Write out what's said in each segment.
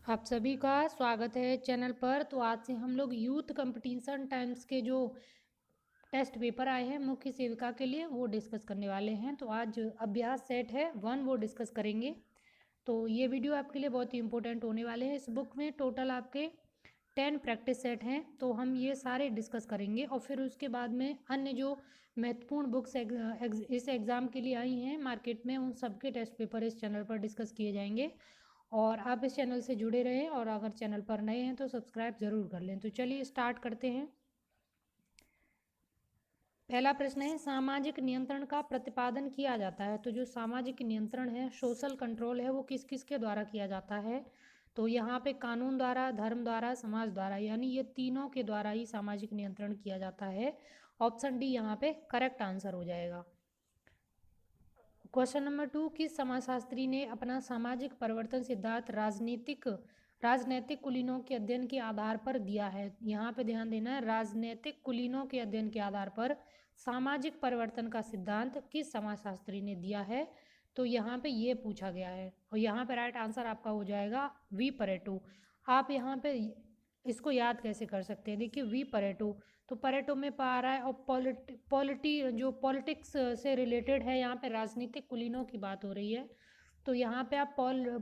आप सभी का स्वागत है चैनल पर। तो आज से हम लोग यूथ कंपटीशन टाइम्स के जो टेस्ट पेपर आए हैं मुख्य सेविका के लिए वो डिस्कस करने वाले हैं। तो आज अभ्यास सेट है 1 वो डिस्कस करेंगे। तो ये वीडियो आपके लिए बहुत ही इंपॉर्टेंट होने वाले हैं। इस बुक में टोटल आपके 10 प्रैक्टिस सेट हैं, तो हम ये सारे डिस्कस करेंगे और फिर उसके बाद में अन्य जो महत्वपूर्ण बुक्स इस एग्ज़ाम के लिए आई हैं मार्केट में, उन सबके टेस्ट पेपर इस चैनल पर डिस्कस किए जाएंगे। और आप इस चैनल से जुड़े रहें और अगर चैनल पर नए हैं तो सब्सक्राइब ज़रूर कर लें। तो चलिए स्टार्ट करते हैं। पहला प्रश्न है, सामाजिक नियंत्रण का प्रतिपादन किया जाता है। तो जो सामाजिक नियंत्रण है, सोशल कंट्रोल है, वो किस किस के द्वारा किया जाता है? तो यहाँ पे कानून द्वारा, धर्म द्वारा, समाज द्वारा, यानी ये तीनों के द्वारा ही सामाजिक नियंत्रण किया जाता है। ऑप्शन डी यहाँ पे करेक्ट आंसर हो जाएगा। क्वेश्चन नंबर 2, किस समाजशास्त्री ने अपना सामाजिक परिवर्तन सिद्धांत राजनैतिक कुलीनों के अध्ययन के आधार पर दिया है? यहाँ पे ध्यान देना है, राजनैतिक कुलीनों के अध्ययन के आधार पर सामाजिक परिवर्तन का सिद्धांत किस समाजशास्त्री ने दिया है? तो यहाँ पे ये पूछा गया है और यहाँ पे राइट आंसर आपका हो जाएगा वी परेटो। आप यहाँ पे इसको याद कैसे कर सकते हैं? देखिए, वी परेटो, तो परेटो में पा रहा है और पॉलिटिक्स से रिलेटेड है। यहाँ पे राजनीतिक कुलीनों की बात हो रही है, तो यहाँ पे आप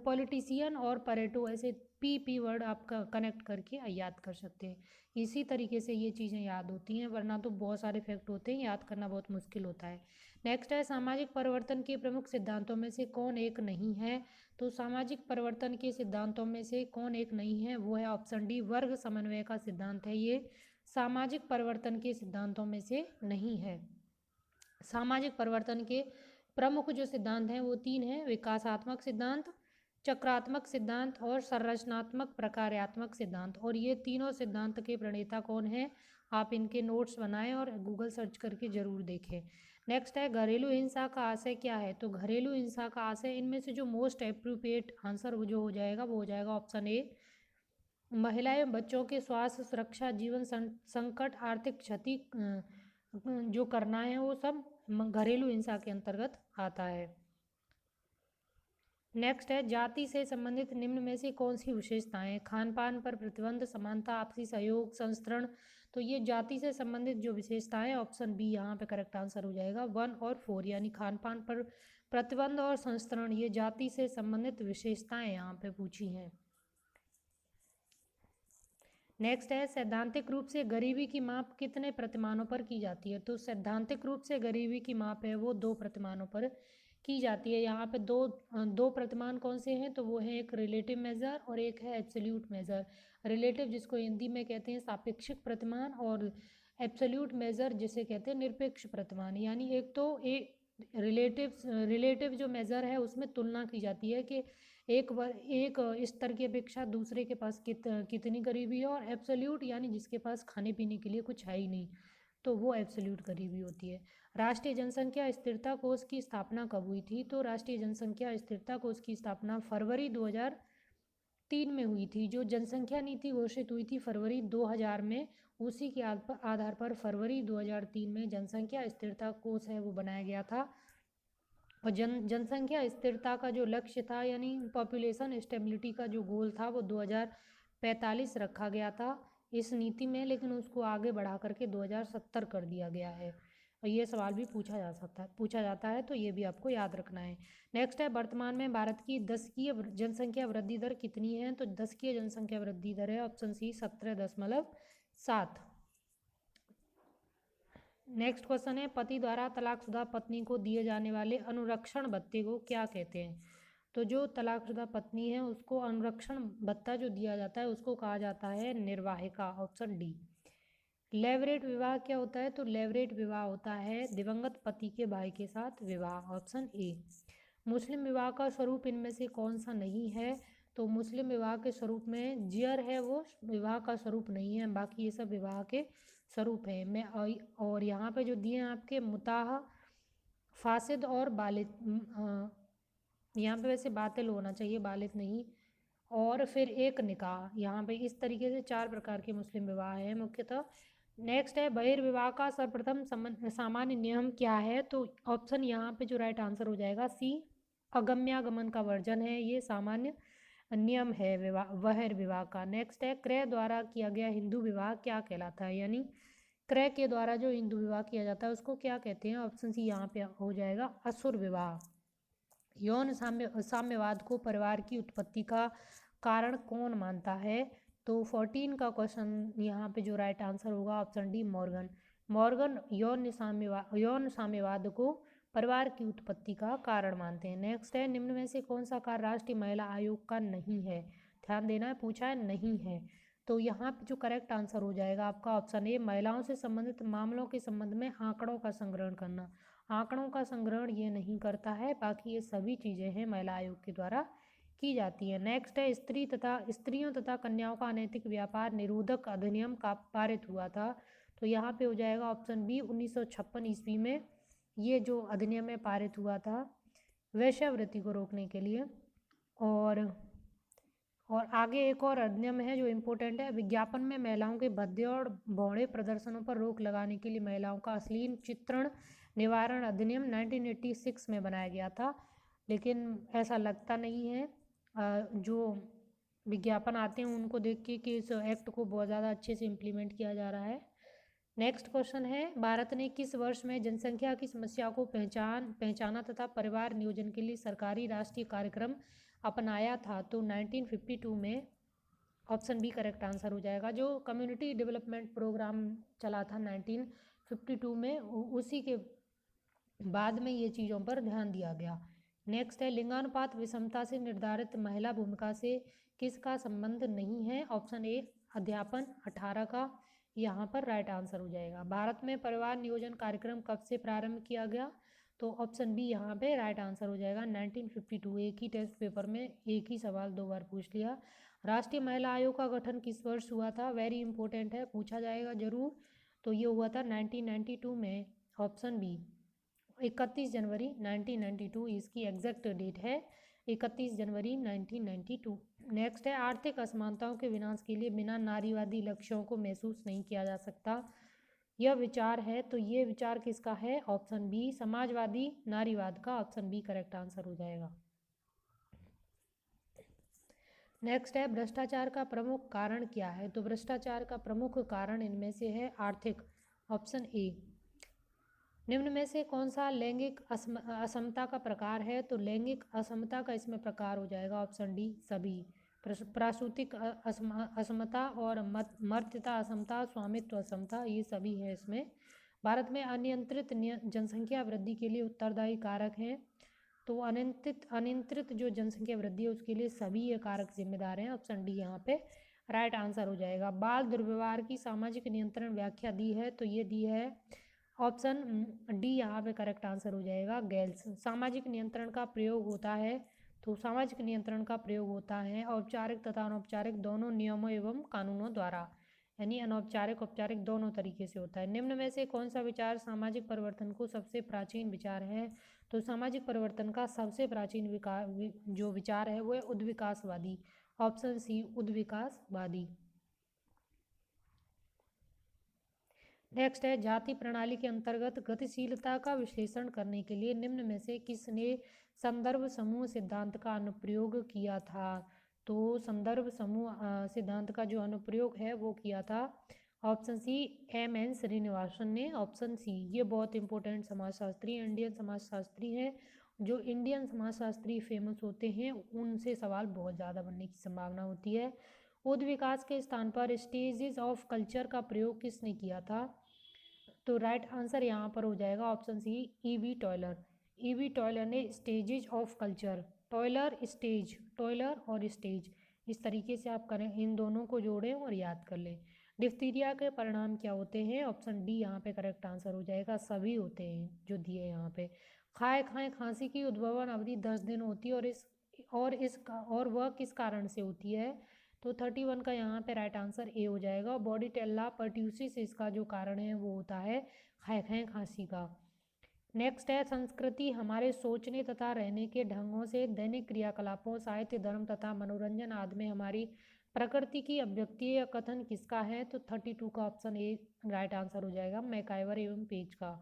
पॉलिटिशियन और परेटो ऐसे पी वर्ड आपका कनेक्ट करके याद कर सकते हैं। इसी तरीके से ये चीज़ें याद होती हैं, वरना तो बहुत सारे फैक्ट होते हैं, याद करना बहुत मुश्किल होता है। नेक्स्ट है, सामाजिक परिवर्तन के प्रमुख सिद्धांतों में से कौन एक नहीं है? तो सामाजिक परिवर्तन के सिद्धांतों में से कौन एक नहीं है? वो है ऑप्शन डी, वर्ग समन्वय का सिद्धांत है। ये सामाजिक परिवर्तन के सिद्धांतों में से नहीं है। सामाजिक परिवर्तन के प्रमुख जो सिद्धांत हैं वो 3 हैं, विकासात्मक सिद्धांत, चक्रात्मक सिद्धांत और संरचनात्मक प्रकार्यात्मक सिद्धांत। और ये तीनों सिद्धांत के प्रणेता कौन है? आप इनके नोट्स बनाएं और गूगल सर्च करके ज़रूर देखें। नेक्स्ट है, घरेलू हिंसा का आशय क्या है? तो घरेलू हिंसा का आशय, इनमें से जो मोस्ट अप्रोप्रिएट आंसर जो हो जाएगा वो हो जाएगा ऑप्शन ए, महिलाएं बच्चों के स्वास्थ्य, सुरक्षा, जीवन संकट, आर्थिक क्षति जो करना है वो सब घरेलू हिंसा के अंतर्गत आता है। नेक्स्ट है, जाति से संबंधित निम्न में से कौन सी विशेषताएं? खान पान पर प्रतिबंध, समानता, आपसी सहयोग, संस्तरण। तो ये जाति से संबंधित जो विशेषताएं, ऑप्शन बी यहाँ पे करेक्ट आंसर हो जाएगा 1 और 4, यानी खान पान पर प्रतिबंध और संस्तरण, ये जाति से संबंधित विशेषताएं यहाँ पे पूछी हैं। नेक्स्ट है, सैद्धांतिक रूप से गरीबी की माप कितने प्रतिमानों पर की जाती है? तो सैद्धांतिक रूप से गरीबी की माप है वो 2 प्रतिमानों पर की जाती है। यहाँ पे दो प्रतिमान कौन से हैं? तो वो है एक रिलेटिव मेज़र और एक है एब्सोल्यूट मेज़र। रिलेटिव जिसको हिंदी में कहते हैं सापेक्षिक प्रतिमान, और एब्सोल्यूट मेज़र जिसे कहते हैं निरपेक्ष प्रतिमान। यानी एक तो रिलेटिव जो मेज़र है उसमें तुलना की जाती है कि एक स्तर की अपेक्षा दूसरे के पास कितनी गरीबी है, और एब्सोल्यूट यानी जिसके पास खाने पीने के लिए कुछ है ही नहीं, तो वो एब्सोल्यूट गरीबी होती है। राष्ट्रीय जनसंख्या स्थिरता कोष की स्थापना कब हुई थी? तो राष्ट्रीय जनसंख्या स्थिरता कोष की स्थापना फरवरी 2003 में हुई थी। जो जनसंख्या नीति घोषित हुई थी फरवरी 2000 में, उसी के आधार पर फरवरी 2003 में जनसंख्या स्थिरता कोष है वो बनाया गया था। और जनसंख्या स्थिरता का जो लक्ष्य था, यानी पॉपुलेशन स्टेबिलिटी का जो गोल था, वो 2045 रखा गया था इस नीति में, लेकिन उसको आगे बढ़ा करके 2070 कर दिया गया है। और ये सवाल भी पूछा जाता है, तो ये भी आपको याद रखना है। नेक्स्ट है, वर्तमान में भारत की दशकीय जनसंख्या वृद्धि दर कितनी है? तो दशकीय जनसंख्या वृद्धि दर है ऑप्शन सी 17.7। नेक्स्ट क्वेश्चन है, पति द्वारा तलाकशुदा पत्नी को दिए जाने वाले अनुरक्षण भत्ते को क्या कहते हैं? तो जो तलाकशुदा पत्नी है उसको अनुरक्षण भत्ता जो दिया जाता है उसको कहा जाता है निर्वाहिका, ऑप्शन डी। लेवरेट विवाह क्या होता है? तो लेवरेट विवाह होता है दिवंगत पति के भाई के साथ विवाह, ऑप्शन ए। मुस्लिम विवाह का स्वरूप इनमें से कौन सा नहीं है? तो मुस्लिम विवाह के स्वरूप में जियर है वो विवाह का स्वरूप नहीं है, बाकी ये सब विवाह के स्वरूप है। और यहाँ पे जो दिए हैं आपके मुताह, फासिद और बालित, यहाँ पे वैसे बातिल होना चाहिए, बालित नहीं। और फिर एक निकाह, यहाँ पे इस तरीके से 4 प्रकार के मुस्लिम विवाह है मुख्यतः। नेक्स्ट है, बहिर्विवाह का सर्वप्रथम सामान्य नियम क्या है? तो ऑप्शन यहाँ पे जो राइट आंसर हो जाएगा सी, अगम्यागमन का वर्जन है ये सामान्य नियम है विवाह वह विवाह का। नेक्स्ट है क्रय द्वारा किया गया हिंदू विवाह क्या कहलाता है, यानी क्रय के द्वारा जो हिंदू विवाह किया जाता है उसको क्या कहते हैं। ऑप्शन सी यहाँ पे हो जाएगा असुर विवाह। यौन साम्यवाद को परिवार की उत्पत्ति का कारण कौन मानता है, तो 14 का क्वेश्चन यहाँ पे जो राइट आंसर होगा ऑप्शन डी मॉर्गन। मॉर्गन यौन साम्यवाद को परिवार की उत्पत्ति का कारण मानते हैं। नेक्स्ट है निम्न में से कौन सा कार्य राष्ट्रीय महिला आयोग का नहीं है, ध्यान देना है, पूछा है नहीं है। तो यहाँ पे जो करेक्ट आंसर हो जाएगा आपका ऑप्शन ए महिलाओं से संबंधित मामलों के संबंध में आंकड़ों का संग्रहण करना। आंकड़ों का संग्रहण ये नहीं करता है, बाकी ये सभी चीज़ें हैं महिला आयोग के द्वारा की जाती है। नेक्स्ट है स्त्रियों तथा कन्याओं का अनैतिक व्यापार निरोधक अधिनियम का पारित हुआ था, तो यहाँ पे हो जाएगा ऑप्शन बी 1956 ईस्वी में ये जो अधिनियम है पारित हुआ था वेश्यावृत्ति को रोकने के लिए। और आगे एक और अधिनियम है जो इम्पोर्टेंट है, विज्ञापन में महिलाओं के भद्दे और भौड़े प्रदर्शनों पर रोक लगाने के लिए महिलाओं का अश्लील चित्रण निवारण अधिनियम 1986 में बनाया गया था, लेकिन ऐसा लगता नहीं है जो विज्ञापन आते हैं उनको देख के कि इस एक्ट को बहुत ज़्यादा अच्छे से इम्प्लीमेंट किया जा रहा है। नेक्स्ट क्वेश्चन है भारत ने किस वर्ष में जनसंख्या की समस्या को पहचाना तथा परिवार नियोजन के लिए सरकारी राष्ट्रीय कार्यक्रम अपनाया था, तो 1952 में ऑप्शन बी करेक्ट आंसर हो जाएगा। जो कम्युनिटी डेवलपमेंट प्रोग्राम चला था 1952 में उसी के बाद में ये चीज़ों पर ध्यान दिया गया। नेक्स्ट है लिंगानुपात विषमता से निर्धारित महिला भूमिका से किसका संबंध नहीं है, ऑप्शन ए अध्यापन 18 का यहाँ पर राइट आंसर हो जाएगा। भारत में परिवार नियोजन कार्यक्रम कब से प्रारंभ किया गया, तो ऑप्शन बी यहाँ पे राइट आंसर हो जाएगा 1952। एक ही टेस्ट पेपर में एक ही सवाल 2 बार पूछ लिया। राष्ट्रीय महिला आयोग का गठन किस वर्ष हुआ था, वेरी इंपॉर्टेंट है, पूछा जाएगा जरूर, तो ये हुआ था 1992 में, ऑप्शन बी 31 जनवरी 1992 इसकी एग्जैक्ट डेट है, 31 जनवरी 1992। नेक्स्ट है आर्थिक असमानताओं के विनाश के लिए बिना नारीवादी लक्ष्यों को महसूस नहीं किया जा सकता, यह विचार है, तो ये विचार किसका है, ऑप्शन बी समाजवादी नारीवाद का, ऑप्शन बी करेक्ट आंसर हो जाएगा। नेक्स्ट है भ्रष्टाचार का प्रमुख कारण क्या है, तो भ्रष्टाचार का प्रमुख कारण इनमें से है आर्थिक, ऑप्शन ए। निम्न में से कौन सा लैंगिक असमता का प्रकार है, तो लैंगिक असमता का इसमें प्रकार हो जाएगा ऑप्शन डी सभी। प्रासूतिक असमता और मर्त्यता असमता, स्वामित्व असमता, ये सभी है इसमें। भारत में अनियंत्रित जनसंख्या वृद्धि के लिए उत्तरदायी कारक हैं, तो अनियंत्रित जो जनसंख्या वृद्धि है उसके लिए सभी ये कारक जिम्मेदार हैं, ऑप्शन डी यहाँ पे राइट आंसर हो जाएगा। बाल दुर्व्यवहार की सामाजिक नियंत्रण व्याख्या दी है, तो ये दी है ऑप्शन डी यहाँ पे करेक्ट आंसर हो जाएगा गेल्स। सामाजिक नियंत्रण का प्रयोग होता है, तो सामाजिक नियंत्रण का प्रयोग होता है औपचारिक तथा अनौपचारिक दोनों नियमों एवं कानूनों द्वारा, यानी अनौपचारिक औपचारिक दोनों तरीके से होता है। निम्न में से कौन सा विचार सामाजिक परिवर्तन को सबसे प्राचीन विचार है, तो सामाजिक परिवर्तन का सबसे प्राचीन जो विचार है वो है उद्विकासवादी, ऑप्शन सी उद्विकासवादी। नेक्स्ट है जाति प्रणाली के अंतर्गत गतिशीलता का विश्लेषण करने के लिए निम्न में से किसने संदर्भ समूह सिद्धांत का अनुप्रयोग किया था, तो संदर्भ समूह सिद्धांत का जो अनुप्रयोग है वो किया था ऑप्शन सी M.N. श्रीनिवासन ने, ऑप्शन सी। ये बहुत इंपॉर्टेंट समाजशास्त्री इंडियन समाजशास्त्री हैं, जो इंडियन समाजशास्त्री फेमस होते हैं उनसे सवाल बहुत ज़्यादा बनने की संभावना होती है। उद्विकास के स्थान पर स्टेजेस ऑफ कल्चर का प्रयोग किसने किया था, तो राइट आंसर यहाँ पर हो जाएगा ऑप्शन सी E.V. टॉयलर। E.V. टॉयलर ने स्टेजेस ऑफ कल्चर, टॉयलर स्टेज, टॉयलर और स्टेज, इस तरीके से आप करें, इन दोनों को जोड़ें और याद कर लें। डिप्थीरिया के परिणाम क्या होते हैं, ऑप्शन डी यहाँ पे करेक्ट आंसर हो जाएगा, सभी होते हैं जो दिए यहाँ पे। खाएं खांसी की उद्भवन अवधि 10 दिन होती है और वह किस कारण से होती है, तो 31 का यहाँ पे राइट आंसर ए हो जाएगा। बॉडी टेल्ला पर्ट्यूसिस इसका जो कारण है वो होता है खाएं खांसी का। नेक्स्ट है संस्कृति हमारे सोचने तथा रहने के ढंगों से दैनिक क्रियाकलापों साहित्य धर्म तथा मनोरंजन आदि में हमारी प्रकृति की अभिव्यक्ति या कथन किसका है, तो 32 का ऑप्शन ए राइट आंसर हो जाएगा मैकाइवर एवं पेज का।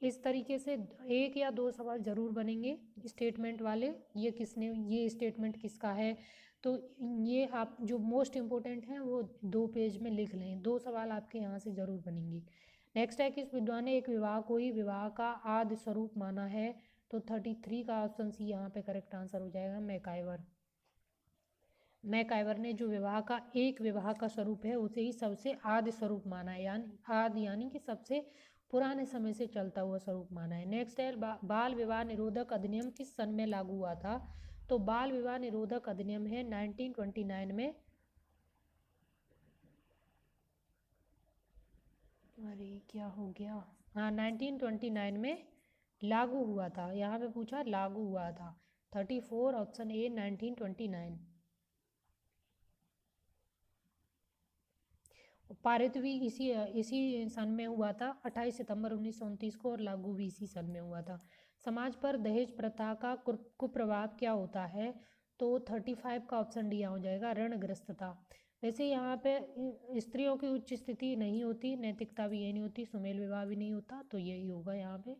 इस तरीके से एक या दो सवाल जरूर बनेंगे स्टेटमेंट वाले, ये स्टेटमेंट किसका है, तो ये आप जो मोस्ट इम्पोर्टेंट हैं वो 2 पेज में लिख लें, 2 सवाल आपके यहाँ से ज़रूर बनेंगे। नेक्स्ट है, किस विद्वान ने एक विवाह को ही विवाह का आदि स्वरूप माना है? तो 33 का ऑप्शन सी यहाँ पे करेक्ट आंसर हो जाएगा, मैकाइवर। मैकाइवर ने जो विवाह का एक विवाह का स्वरूप है उसे ही सबसे आदि स्वरूप माना है, यानी कि सबसे पुराने समय से चलता हुआ स्वरूप माना है। नेक्स्ट है, बाल विवाह निरोधक अधिनियम किस सन में लागू हुआ था? तो बाल विवाह निरोधक अधिनियम है 1929 में, अरे क्या हो गया, हाँ 1929 में लागू हुआ था। यहाँ पे पूछा लागू हुआ था, 34 ऑप्शन ए 1929। पारित भी इसी इसी सन में हुआ था, 28 सितंबर 1929 को, और लागू भी इसी सन में हुआ था। समाज पर दहेज प्रथा का कुप्रभाव क्या होता है? तो 35 का ऑप्शन डी हो जाएगा, ऋणग्रस्तता। वैसे यहाँ पे स्त्रियों की उच्च स्थिति नहीं होती, नैतिकता भी ये नहीं होती, सुमेल विवाह भी नहीं होता, तो यही होगा यहाँ पे।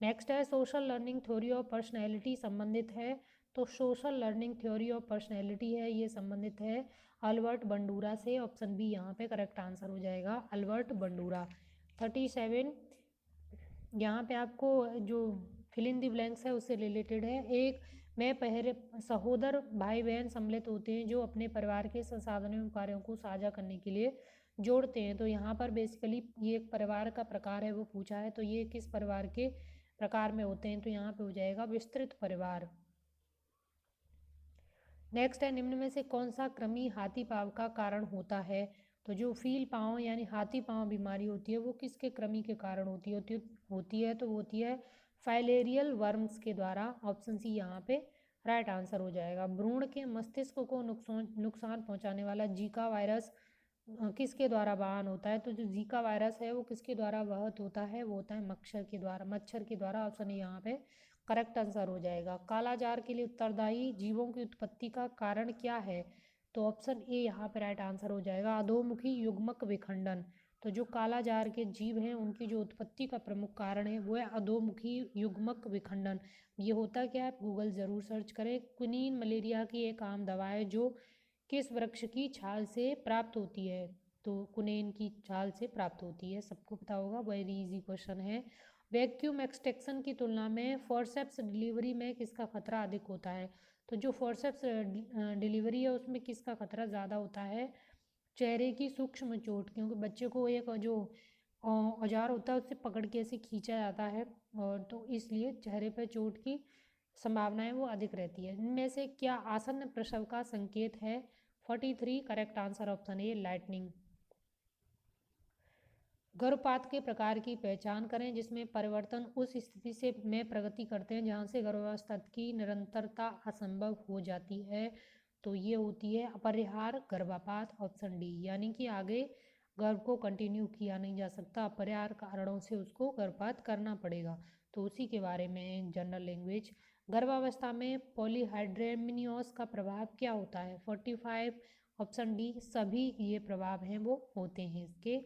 नेक्स्ट है, social learning theory of personality संबंधित है? तो social learning theory of personality है, ये संबंधित है अल्बर्ट बंडूरा से, ऑप्शन बी यहाँ पे करेक्ट आंसर हो जाएगा, अल्बर्ट बंडूरा। 37 यहाँ पे आपको जो फिल इन द ब्लैंक्स है उससे रिलेटेड है। एक में पहले सहोदर भाई बहन सम्मिलित होते हैं जो अपने परिवार के संसाधनों एवं कार्यों को साझा करने के लिए जोड़ते हैं। तो यहाँ पर बेसिकली ये एक परिवार का प्रकार है वो पूछा है, तो ये किस परिवार के प्रकार में होते हैं? तो यहाँ पे हो जाएगा विस्तृत परिवार। नेक्स्ट है, निम्न में से कौन सा कृमि हाथी पांव का कारण होता है? तो जो फील पांव यानी हाथी पांव बीमारी होती है वो किसके कृमि के कारण होती है? तो वो होती है फाइलेरियल वर्म्स के द्वारा, ऑप्शन सी यहाँ पे राइट आंसर हो जाएगा। भ्रूण के मस्तिष्क को नुकसान पहुंचाने वाला जीका वायरस किसके द्वारा वाहन होता है? तो जो जीका वायरस है वो किसके द्वारा वहत होता है? वो होता है मच्छर के द्वारा, ऑप्शन यहाँ पे करेक्ट आंसर हो जाएगा। कालाजार के लिए उत्तरदायी जीवों की उत्पत्ति का कारण क्या है? तो ऑप्शन ए यहाँ पे राइट आंसर हो जाएगा, अधोमुखी युग्मक विखंडन। तो जो कालाजार के जीव हैं उनकी जो उत्पत्ति का प्रमुख कारण है वो है अधोमुखी युग्मक विखंडन। ये होता क्या है, आप गूगल ज़रूर सर्च करें। क्विनीन मलेरिया की एक आम दवा है जो किस वृक्ष की छाल से प्राप्त होती है? तो कुनेन की छाल से प्राप्त होती है, सबको पता होगा, वेरी इजी क्वेश्चन है। वैक्यूम एक्सट्रैक्शन की तुलना में फोर्सेप्स डिलीवरी में किसका खतरा अधिक होता है? तो जो फोर्सेप्स डिलीवरी है उसमें किसका खतरा ज़्यादा होता है? चेहरे की सूक्ष्म चोट, क्योंकि बच्चे को एक जो औजार होता है उससे पकड़ के ऐसे खींचा जाता है, और तो इसलिए चेहरे पर चोट की संभावनाएं वो अधिक रहती है। इनमें से क्या आसन्न प्रसव का संकेत है? 43 correct answer option a lightning. गर्भपात के प्रकार की पहचान करें जिसमें परिवर्तन उस स्थिति से में प्रगति करते हैं जहाँ से गर्भावस्था की निरंतरता असंभव हो जाती है। तो ये होती है अपरिहार्य गर्भपात, ऑप्शन डी, यानी कि आगे गर्भ को कंटिन्यू किया नहीं जा सकता, अपरिहार्य कारणों से उसको गर्भपात करना पड़ेगा। तो उसी के बारे में जनरल लैंग्वेज। गर्भावस्था में पॉलीहाइड्रेमिनियोस का प्रभाव क्या होता है? 45 ऑप्शन डी, सभी ये प्रभाव हैं वो होते हैं इसके।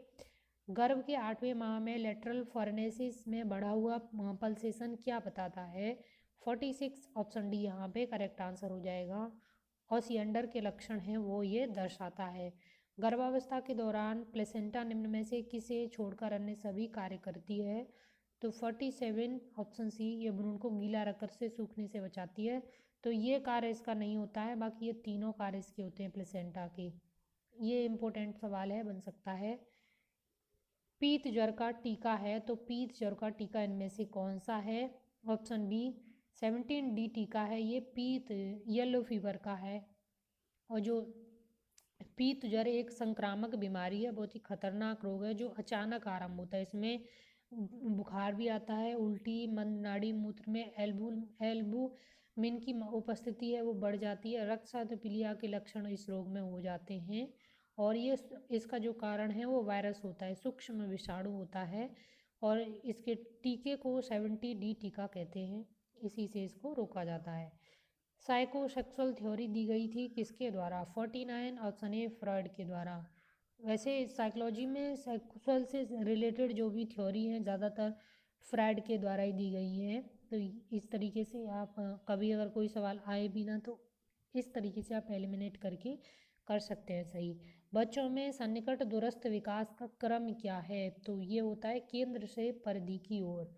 गर्भ के 8वें माह में लेटरल फॉरेनेसिस में बढ़ा हुआ पल्सेशन क्या बताता है? 46 ऑप्शन डी यहाँ पे करेक्ट आंसर हो जाएगा, ओसिएंडर के लक्षण हैं वो ये दर्शाता है। गर्भावस्था के दौरान प्लेसेंटा निम्न में से किसे छोड़कर अन्य सभी कार्य करती है? तो 47 ऑप्शन सी, ये भ्रूण को गीला रखकर से सूखने से बचाती है। तो ये कार्य इसका नहीं होता है, बाकी ये तीनों कार्य इसके होते हैं प्लेसेंटा के। ये इंपॉर्टेंट सवाल है, बन सकता है। पीत ज्वर का टीका है, तो पीत ज्वर का टीका इनमें से कौन सा है? ऑप्शन बी 17D टीका है, ये पीत येलो फीवर का है। और जो पीत ज्वर एक संक्रामक बीमारी है, बहुत ही खतरनाक रोग है जो अचानक आरंभ होता है। इसमें बुखार भी आता है, उल्टी, मंद नाड़ी मूत्र में एल्बुमिन की उपस्थिति है वो बढ़ जाती है, रक्तचाप के लक्षण इस रोग में हो जाते हैं। और ये इसका जो कारण है वो वायरस होता है, सूक्ष्म विषाणु होता है, और इसके टीके को 70D टीका कहते हैं, इसी से इसको रोका जाता है। साइकोसेक्सुअल थ्योरी दी गई थी किसके द्वारा? 49 ऑप्शन ए फ्रॉइड के द्वारा। वैसे साइकोलॉजी में सेक्सुअल से रिलेटेड जो भी थ्योरी हैं ज़्यादातर फ्रॉइड के द्वारा ही दी गई हैं। तो इस तरीके से आप कभी अगर कोई सवाल आए भी ना तो इस तरीके से आप एलिमिनेट करके कर सकते हैं सही। बच्चों में सन्निकट दूरस्थ विकास का क्रम क्या है? तो ये होता है केंद्र से परिधि की ओर।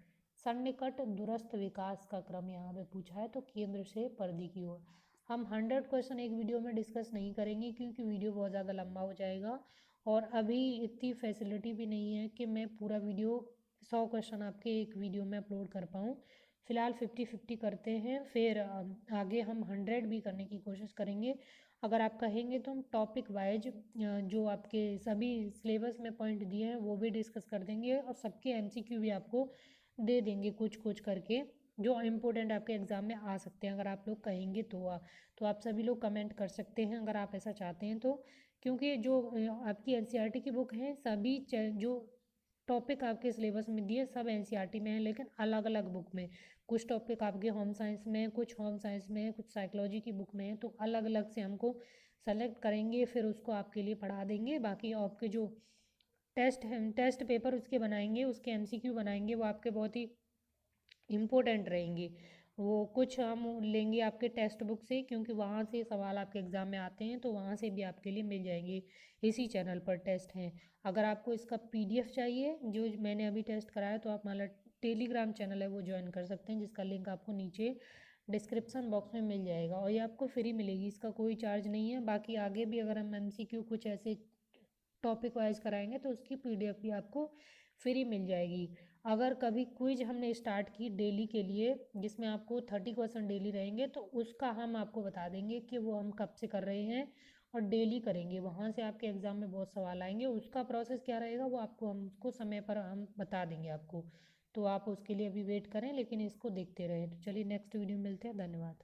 सन्निकट दूरस्थ विकास का क्रम यहाँ पे पूछा है, तो केंद्र से परिधि की ओर। हम 100 क्वेश्चन एक वीडियो में डिस्कस नहीं करेंगे क्योंकि वीडियो बहुत ज़्यादा लंबा हो जाएगा, और अभी इतनी फैसिलिटी भी नहीं है कि मैं पूरा वीडियो 100 क्वेश्चन आपके एक वीडियो में अपलोड कर पाऊँ। फ़िलहाल 50-50 करते हैं, फिर आगे हम 100 भी करने की कोशिश करेंगे। अगर आप कहेंगे तो हम टॉपिक वाइज जो आपके सभी सिलेबस में पॉइंट दिए हैं वो भी डिस्कस कर देंगे, और सबके एमसीक्यू भी आपको दे देंगे कुछ कुछ करके, जो इम्पोर्टेंट आपके एग्ज़ाम में आ सकते हैं। अगर आप लोग कहेंगे तो आप सभी लोग कमेंट कर सकते हैं अगर आप ऐसा चाहते हैं तो। क्योंकि जो आपकी एनसीईआरटी की बुक है, सभी जो टॉपिक आपके सिलेबस में दिए सब एनसीईआरटी में है, लेकिन अलग अलग बुक में। कुछ टॉपिक आपके होम साइंस में, कुछ होम साइंस में, कुछ साइकोलॉजी की बुक में है, तो अलग अलग से हमको सेलेक्ट करेंगे, फिर उसको आपके लिए पढ़ा देंगे। बाकी आपके जो टेस्ट है, टेस्ट पेपर उसके बनाएंगे, उसके एमसीक्यू बनाएंगे, वो आपके बहुत ही इम्पोर्टेंट रहेंगे। वो कुछ हम लेंगे आपके टेक्स्ट बुक से, क्योंकि वहाँ से सवाल आपके एग्ज़ाम में आते हैं, तो वहाँ से भी आपके लिए मिल जाएंगे। इसी चैनल पर टेस्ट हैं। अगर आपको इसका पीडीएफ चाहिए जो मैंने अभी टेस्ट कराया, तो आप हमारा टेलीग्राम चैनल है वो ज्वाइन कर सकते हैं, जिसका लिंक आपको नीचे डिस्क्रिप्शन बॉक्स में मिल जाएगा, और ये आपको फ्री मिलेगी, इसका कोई चार्ज नहीं है। बाकी आगे भी अगर हम एमसीक्यू कुछ ऐसे टॉपिक वाइज कराएंगे तो उसकी पीडीएफ भी आपको फ्री मिल जाएगी। अगर कभी क्विज हमने स्टार्ट की डेली के लिए, जिसमें आपको 30 क्वेश्चन डेली रहेंगे, तो उसका हम आपको बता देंगे कि वो हम कब से कर रहे हैं, और डेली करेंगे। वहाँ से आपके एग्ज़ाम में बहुत सवाल आएंगे, उसका प्रोसेस क्या रहेगा वो आपको हमको समय पर हम बता देंगे आपको। तो आप उसके लिए अभी वेट करें, लेकिन इसको देखते रहें। तो चलिए नेक्स्ट वीडियो में मिलते हैं। धन्यवाद।